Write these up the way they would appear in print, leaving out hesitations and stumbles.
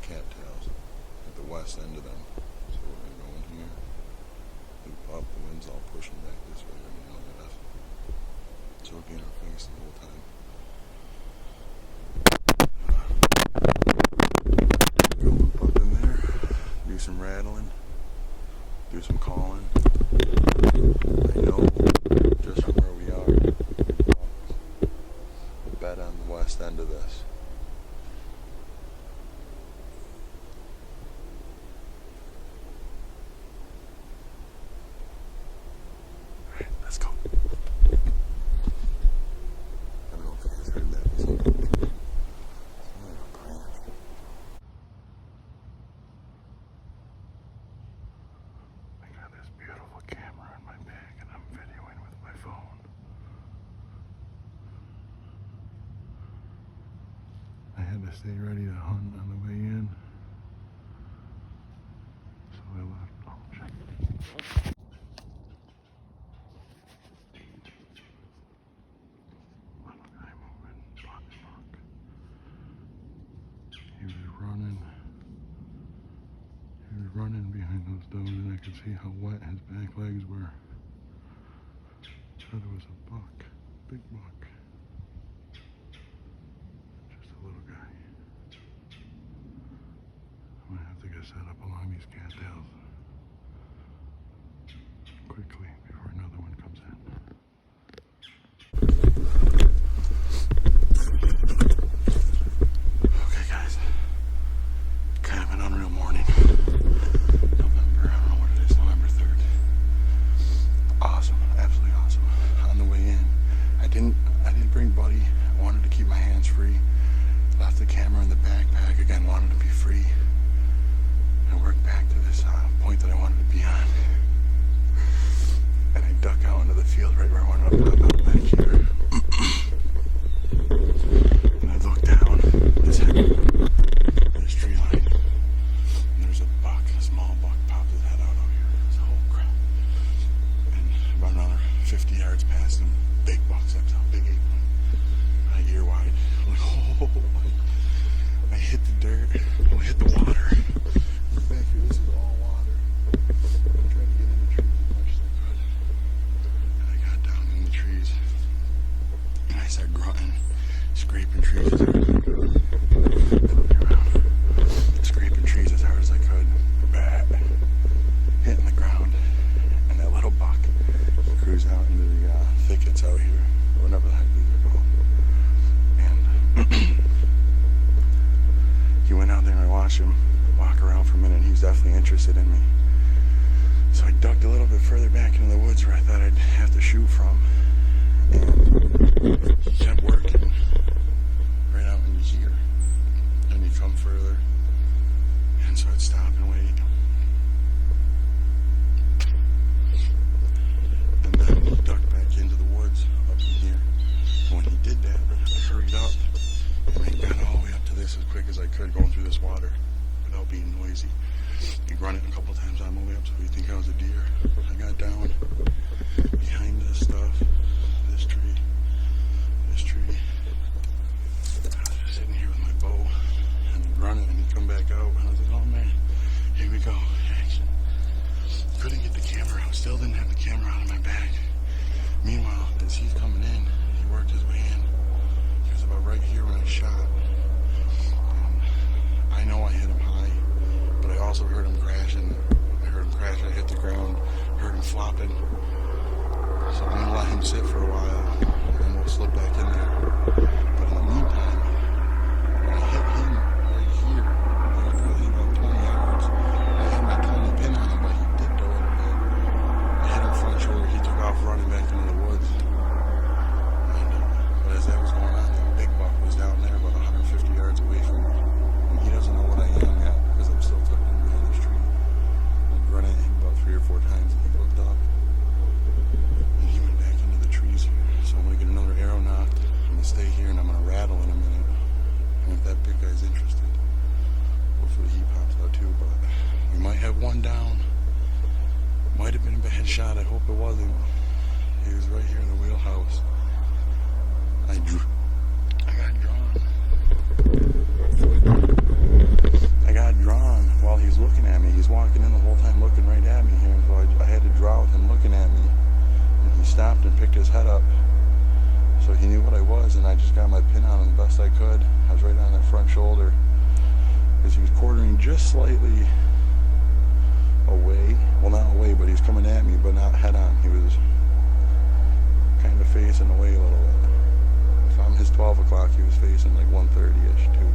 cattails at the west end of them. So we're going to go in here, loop up, the wind's all pushing back this way right now, left. So it'll be in our face the whole time. Go loop up in there, do some rattling, do some calling. I know just from where we are, bed on the west end of this. Alright, let's go. I don't know if you guys heard that. I got this beautiful camera in my bag and I'm videoing with my phone. I had to stay ready to hunt on the way in. So I left. Oh, check. Little guy moving. Buck. He was running. He was running behind those does and I could see how wet his back legs were. Thought it was a buck. Big buck. Just a little guy. I'm gonna have to get set up along these cattails quickly before another one comes in. Okay guys, kind of an unreal morning. November, I don't know what it is, November 3rd. Awesome, absolutely awesome. On the way in, I didn't bring Buddy. I wanted to keep my hands free. Left the camera in the backpack, again wanted to be free. I worked back to this point that I wanted to be on. And I duck out into the field right where I wanted to pop out back here. And I look down this tree line. And there's a buck, a small buck, popped his head out here. It's a whole crap. And about another 50 yards past him, big buck steps out, big 8-point, right ear wide. I'm like, oh, I hit the dirt, I hit the water. Back here, this is all water. I tried to get in the trees as much as I could. And I got down in the trees. And I started grunting, scraping trees as hard as I could. Scraping trees as hard as I could. Bat. Hitting the ground. And that little buck cruised out into the thickets out here. Or whatever the heck these are called. And he went out there and I watched him walk around for a minute and he was definitely interested in me. So I ducked a little bit further back into the woods where I thought I'd have to shoot from. And he kept working right out into here. And he'd come further. And so I'd stop and wait. And then he ducked back into the woods up in here. And when he did that, I hurried up and I got all the way up to this as quick as I could going through this water without being noisy. He grunted a couple times on my way up so he'd think I was a deer. I got down behind this stuff, this tree. I was just sitting here with my bow and he'd run it and he'd come back out and I was like, oh man, here we go, action. Couldn't get the camera out, still didn't have the camera out of my bag. Meanwhile, as he's coming in, he worked his way in. He was about right here when I shot. And I know I hit him high, but I also heard him crashing. I heard him crash, I hit the ground, heard him flopping. So I'm gonna let him sit for a while, and then we'll slip back in there. But in the meantime, when I hit him right here, I was probably about 20 yards. I had my 20 pin on him, but he dipped a little bit. I hit him front shoulder, he took off running back into the woods. And, but as that was going on, that big buck was down there about 150 yards away from me. And he doesn't know what I am yet, because I'm still tucked in behind this tree. I'm running at him about 3 or 4 times, and he looked up. And he went back into the trees here. So I'm going to get another arrow knocked. I'm going to stay here and I'm going to rattle in a minute. And if that big guy's interested, hopefully he pops out too. But we might have one down. Might have been a bad shot. I hope it wasn't. He was right here in the wheelhouse. I got drawn. I got stopped and picked his head up. So he knew what I was, and I just got my pin on him the best I could. I was right on that front shoulder because he was quartering just slightly away. Well, not away, but he was coming at me, but not head on. He was kind of facing away a little bit. If I'm his 12 o'clock, he was facing like 1:30-ish too.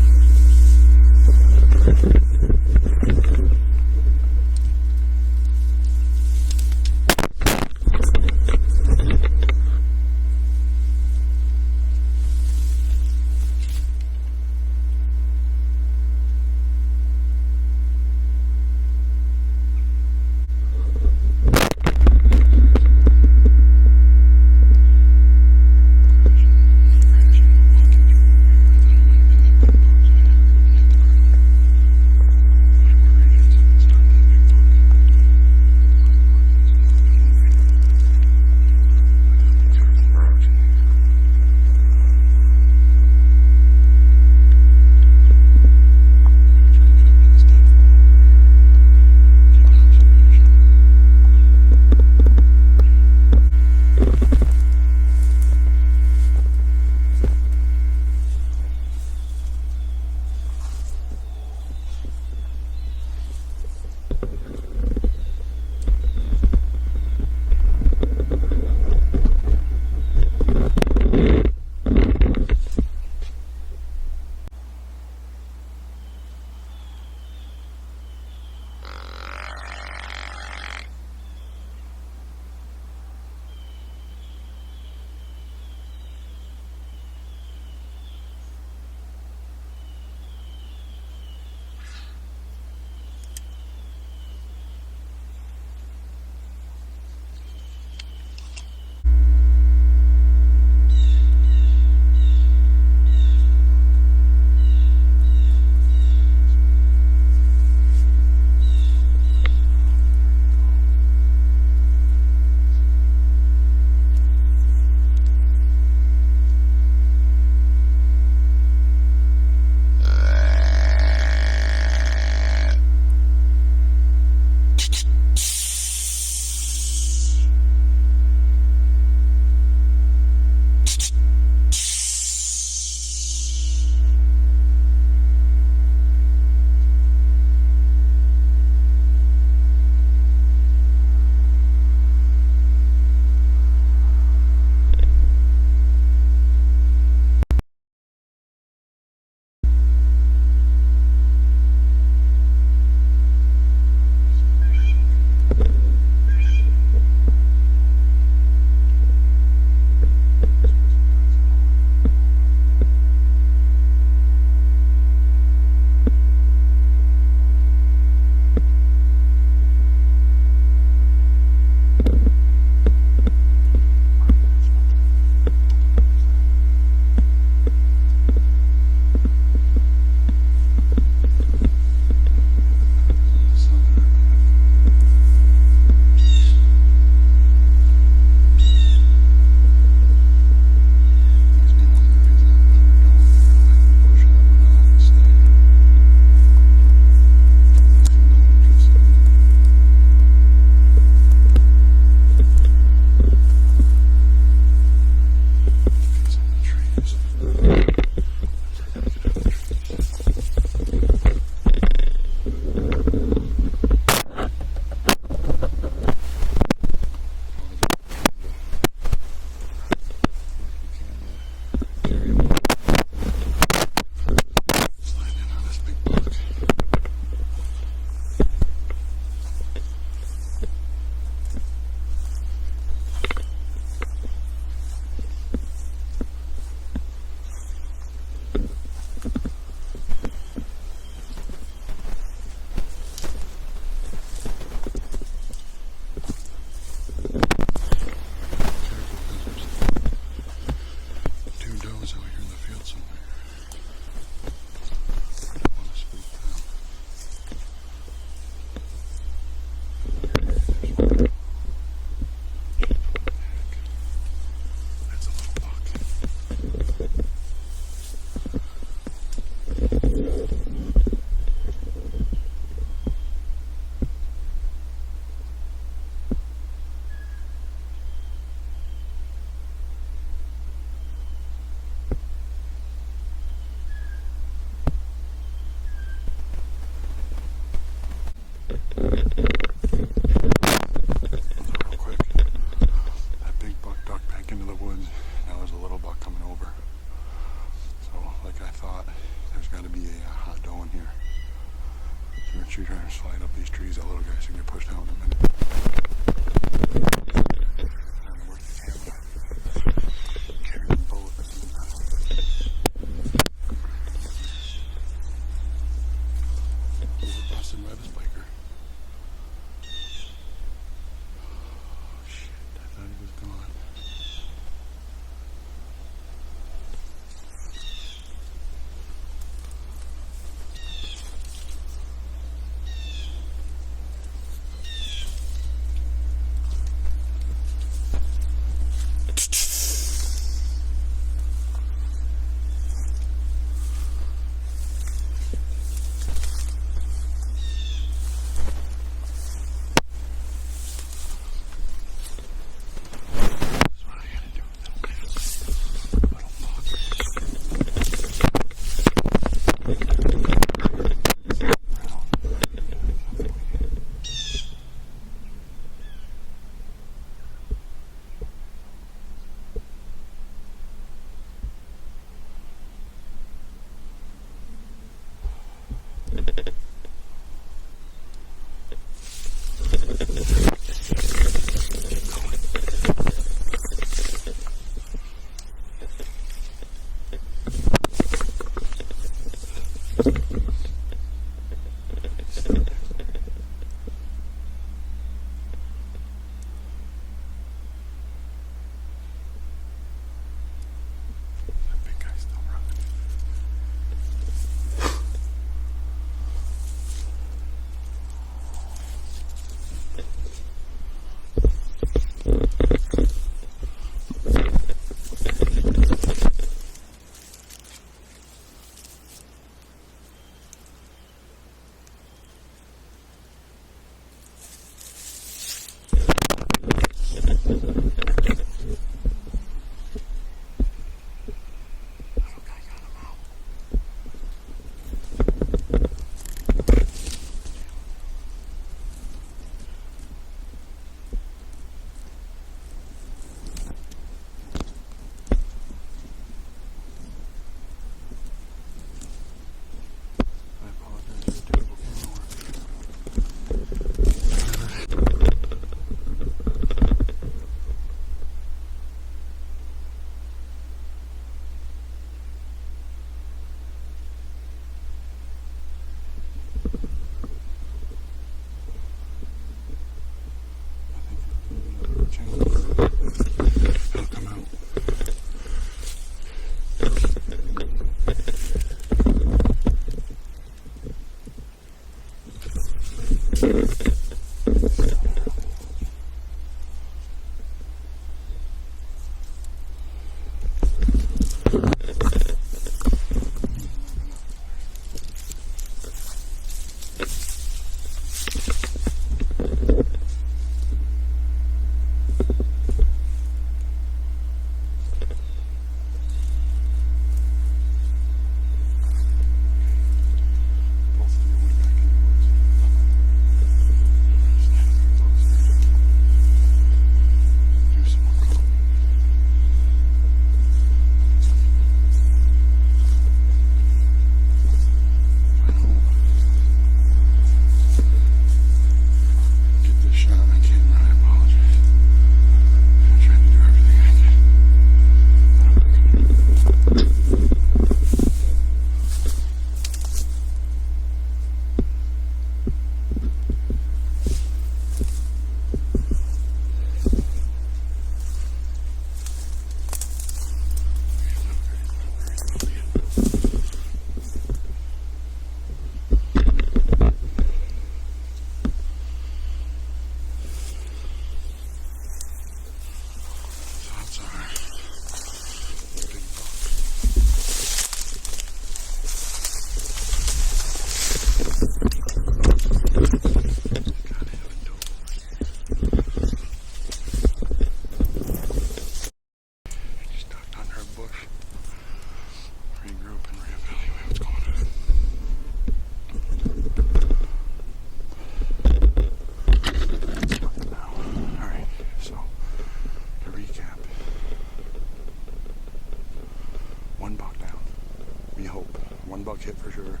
Hit for sure.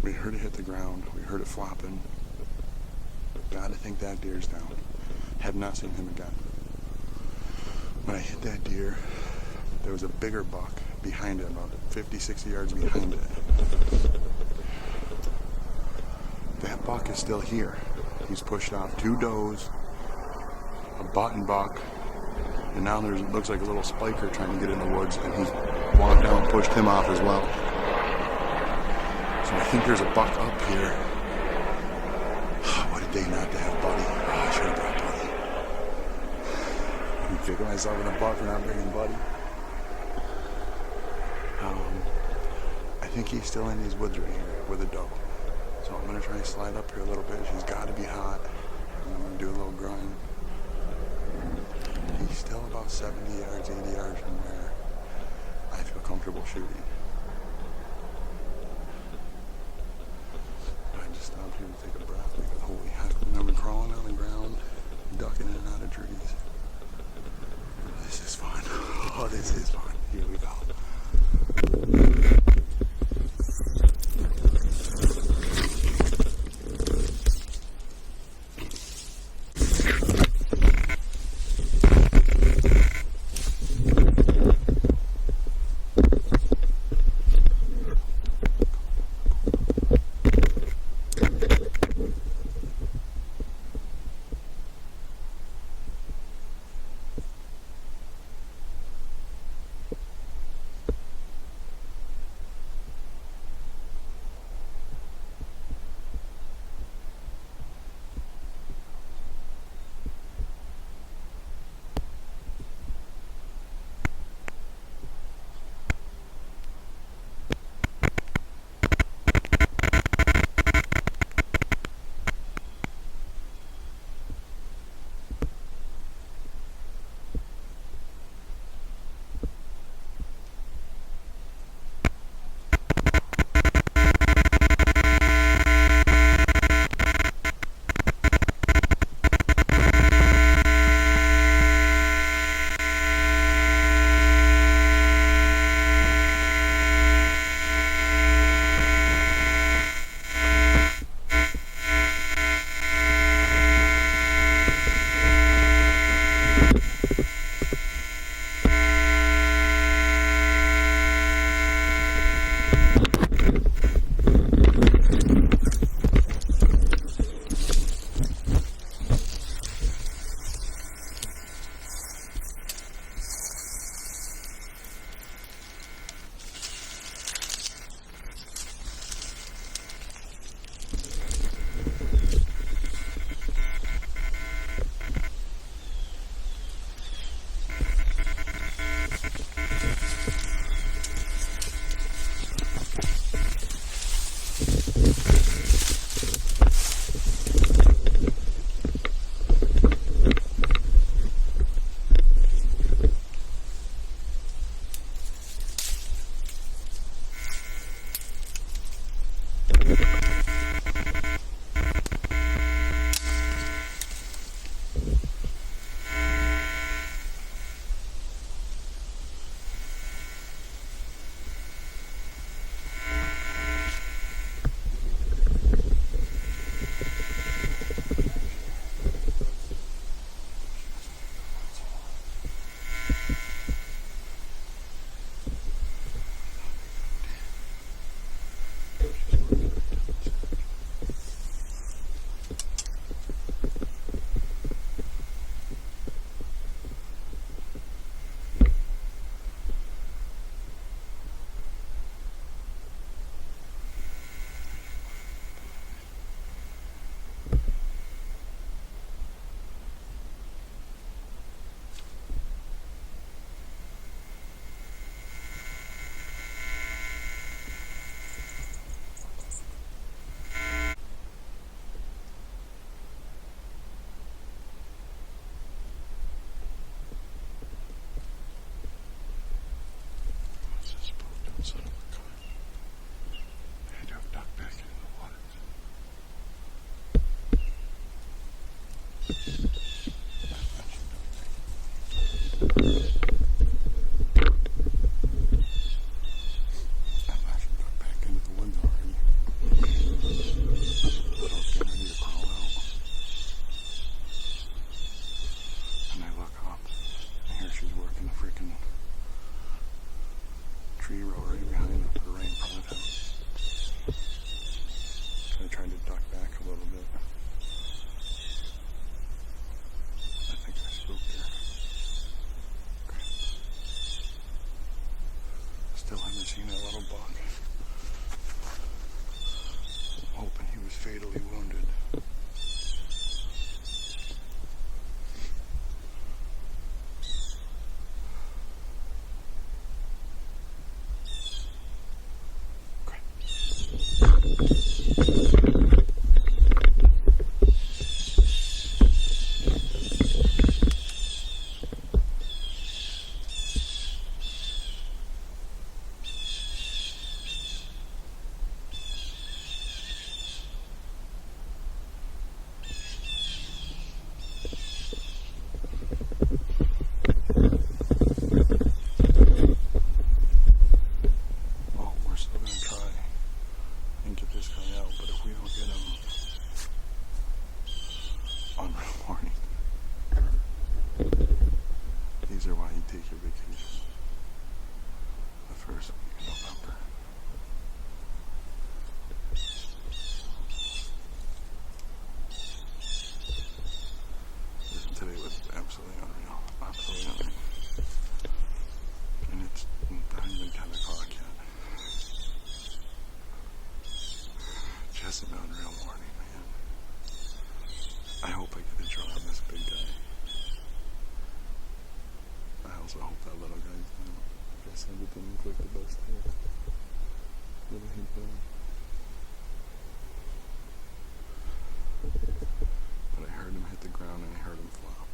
We heard it hit the ground. We heard it flopping. Gotta think that deer's down. Have not seen him again. When I hit that deer, there was a bigger buck behind it, about 50, 60 yards behind it. That buck is still here. He's pushed off 2 does, a button buck, and now there's looks like a little spiker trying to get in the woods, and he's walked down and pushed him off as well. So I think there's a buck up here. What a day not to have Buddy. Oh, I should have brought Buddy. I'm kicking myself in the butt for not bringing Buddy. I think he's still in these woods right here with a doe. So I'm going to try and slide up here a little bit. She's got to be hot. And I'm going to do a little grind. He's still about 70 yards, 80 yards from where I feel comfortable shooting. Stopped here to take a breath because holy heck, I've been crawling on the ground, ducking in and out of trees. This is fun. Oh, this is fun. Here we go. tree row right behind him for the rain caught him. I tried to duck back a little bit. I think I spooked her. Still haven't seen that little buck. I'm hoping he was fatally wounded. These are why you take your vacation. The first week in November. Today was absolutely unreal. Absolutely unreal. And it's not even 10 o'clock yet. Just an unreal morning, man. I hope I get to draw on this big guy. I also hope that little guy's down. I guess everything looked like the best hit. Little hit down. But I heard him hit the ground and I heard him flop.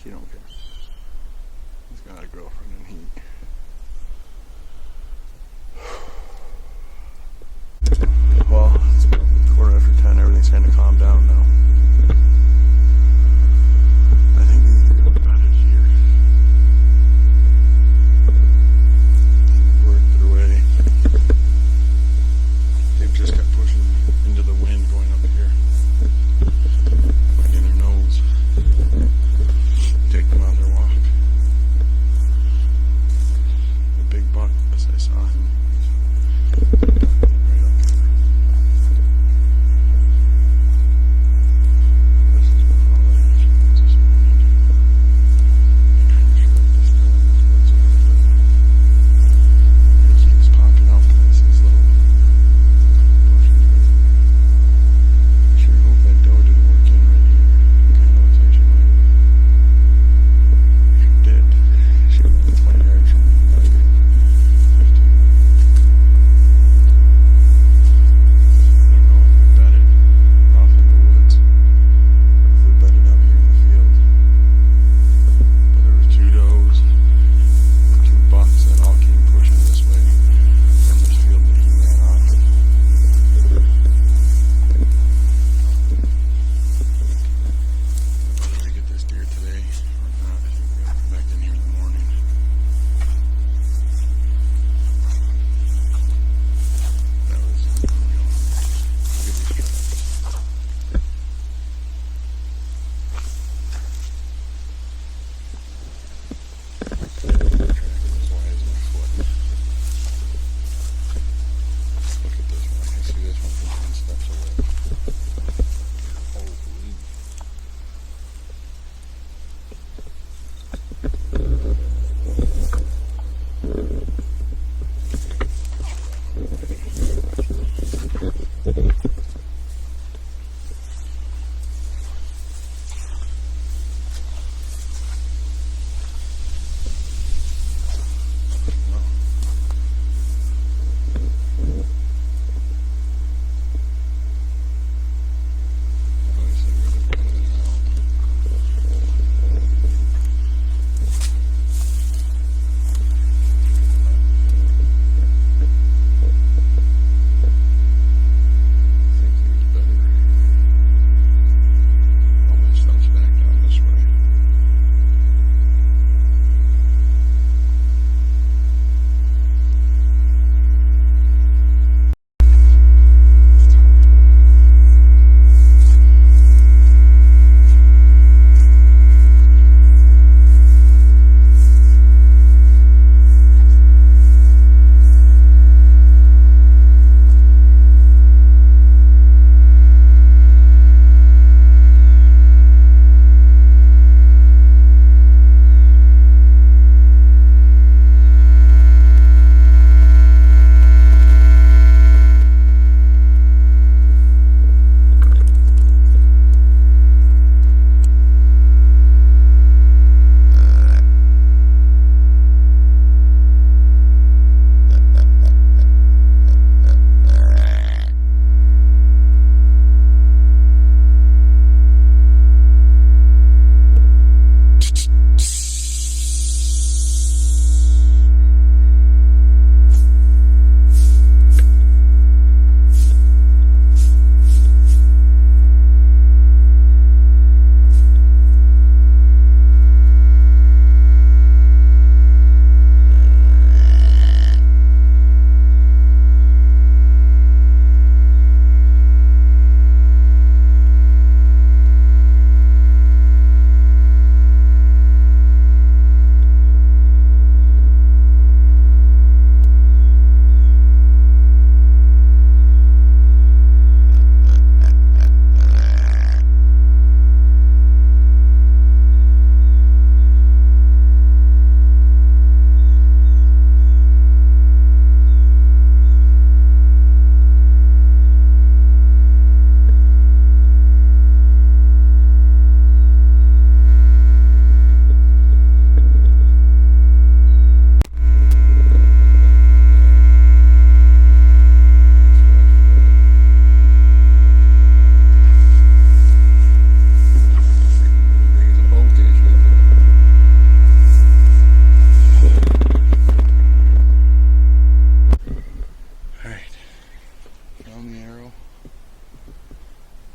He don't care. He's got a girlfriend and he...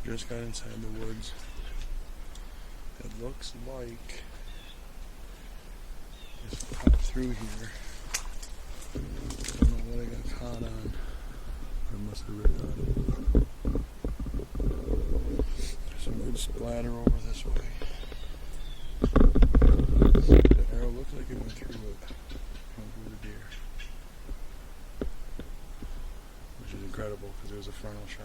Just got inside the woods. It looks like just pop through here. I don't know what I got caught on. I must have ripped on it. There's some good splatter over this way. The arrow looks like it went through the deer. Which is incredible because it was a frontal shot.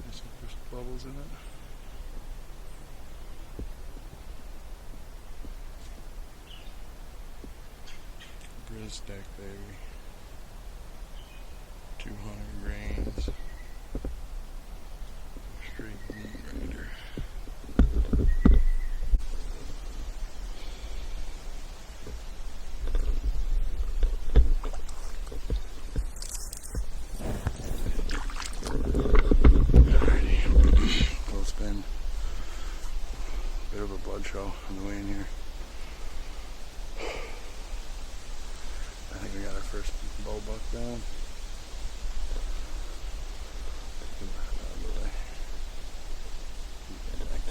There's bubbles in it. Grizz stack, baby. 200 grains. Straight meat grinder. Alrighty. Close spin. Bit of a blood show on the way in here. I think we got our first bow buck down. Take him out of the way. Keep him back.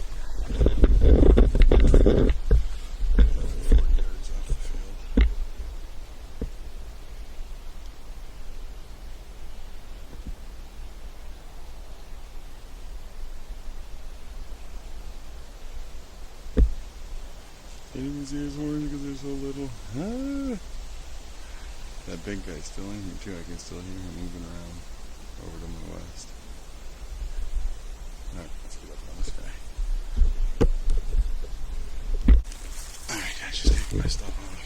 40 yards off the field. You didn't see his horns because they're so little. Ah. That big guy's still in here too. I can still hear him moving around over to my west. Alright, let's get up on this guy. Alright guys, just taking my stuff off.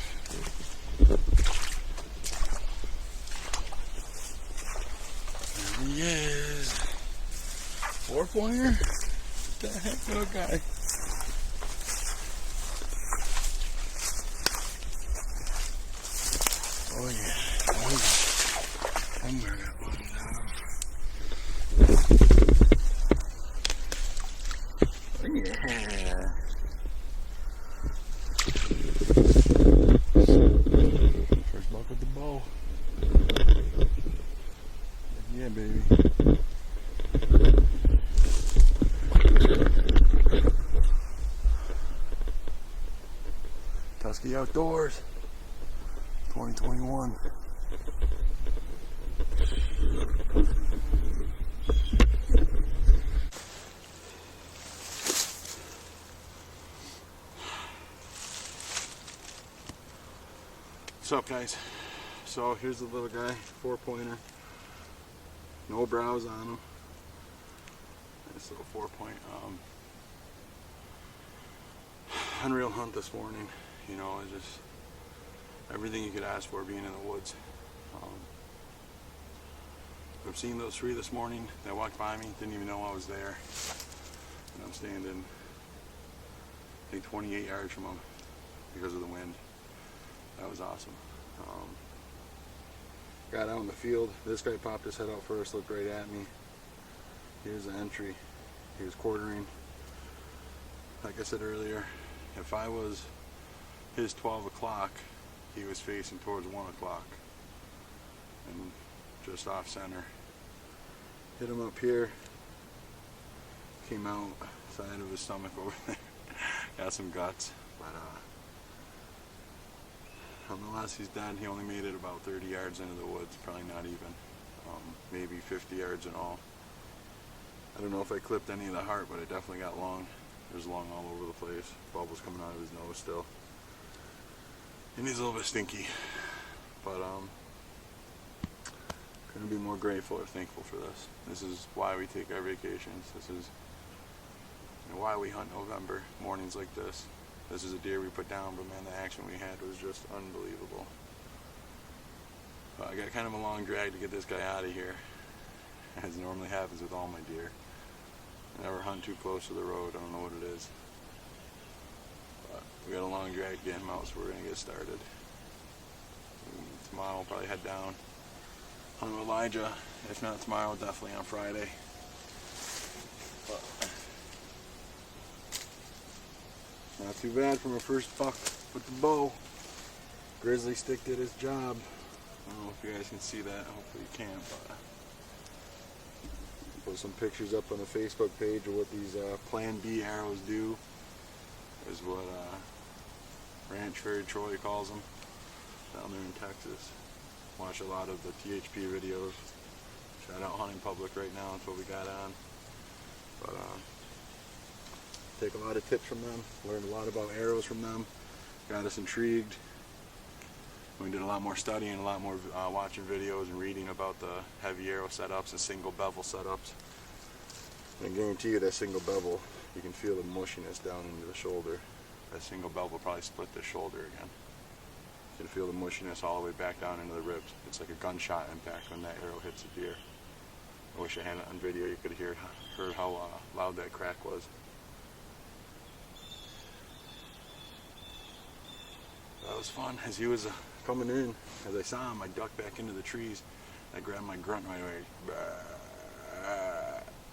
There he is. 4-pointer? What the heck, little guy? Oh yeah, oh yeah. I'm wearing that one down. Oh yeah. First buck with the bow. Yeah, baby. Tusky Outdoors. 2021. What's up, guys? So here's the little guy, 4-pointer. No brows on him. Nice little 4-point. Unreal hunt this morning. You know, it's just everything you could ask for being in the woods. I've seen those 3 this morning that walked by me, didn't even know I was there. And I'm standing, I think, 28 yards from them because of the wind. That was awesome. Got out in the field. This guy popped his head out first, looked right at me. Here's the entry. He was quartering. Like I said earlier, if I was his 12 o'clock, he was facing towards 1 o'clock and just off center. Hit him up here, came out side of his stomach over there. Got some guts, but nonetheless he's dead. He only made it about 30 yards into the woods, probably not even, maybe 50 yards in all. I don't know if I clipped any of the heart, but it definitely got long. There's lung all over the place, bubbles coming out of his nose still. And he's a little bit stinky, but couldn't be more grateful or thankful for this. This is why we take our vacations. This is why we hunt November mornings like this. This is a deer we put down, but man, the action we had was just unbelievable. I got kind of a long drag to get this guy out of here, as normally happens with all my deer. I never hunt too close to the road. I don't know what it is. We got a long drag to get him out, so we're going to get started. And tomorrow we'll probably head down, hunt with Elijah. If not tomorrow, definitely on Friday. But Not too bad for my first buck with the bow. Grizzly stick did his job. I don't know if you guys can see that. Hopefully you can, but put some pictures up on the Facebook page of what these Plan B arrows do. Is what Ranch Fairy Troy calls them down there in Texas. Watch a lot of the THP videos. Shout out Hunting Public right now. That's what we got on. But take a lot of tips from them. Learned a lot about arrows from them. Got us intrigued. We did a lot more studying, a lot more watching videos and reading about the heavy arrow setups and single bevel setups. And I guarantee you that single bevel, you can feel the mushiness down into the shoulder. That single bevel will probably split the shoulder again. You can feel the mushiness all the way back down into the ribs. It's like a gunshot impact when that arrow hits a deer. I wish I had it on video. You could have heard how loud that crack was. That was fun. As he was coming in, as I saw him, I ducked back into the trees. I grabbed my grunt right away.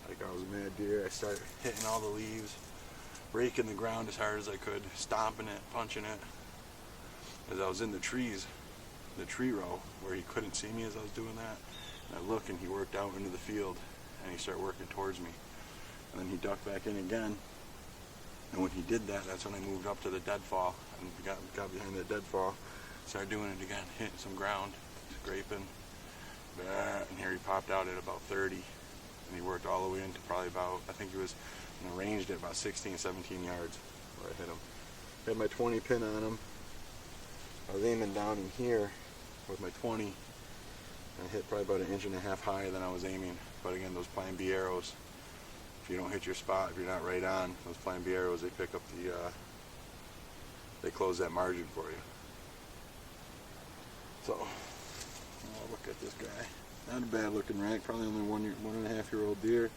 Like I was a mad deer. I started hitting all the leaves, raking the ground as hard as I could, stomping it, punching it. As I was in the trees, the tree row, where he couldn't see me as I was doing that, and I look and he worked out into the field and he started working towards me. And then he ducked back in again. And when he did that, that's when I moved up to the deadfall and got behind the deadfall. Started doing it again, hitting some ground, scraping. And here he popped out at about 30. And he worked all the way into probably about, I think he was ranged at about 16, 17 yards where I hit him. Had my 20 pin on him. I was aiming down in here with my 20. And I hit probably about 1.5 inches higher than I was aiming. But again, those Plan B arrows, if you don't hit your spot, if you're not right on, those Plan B arrows, they pick up the, they close that margin for you. So, look at this guy. Not a bad looking rack, probably only 1.5 year old deer.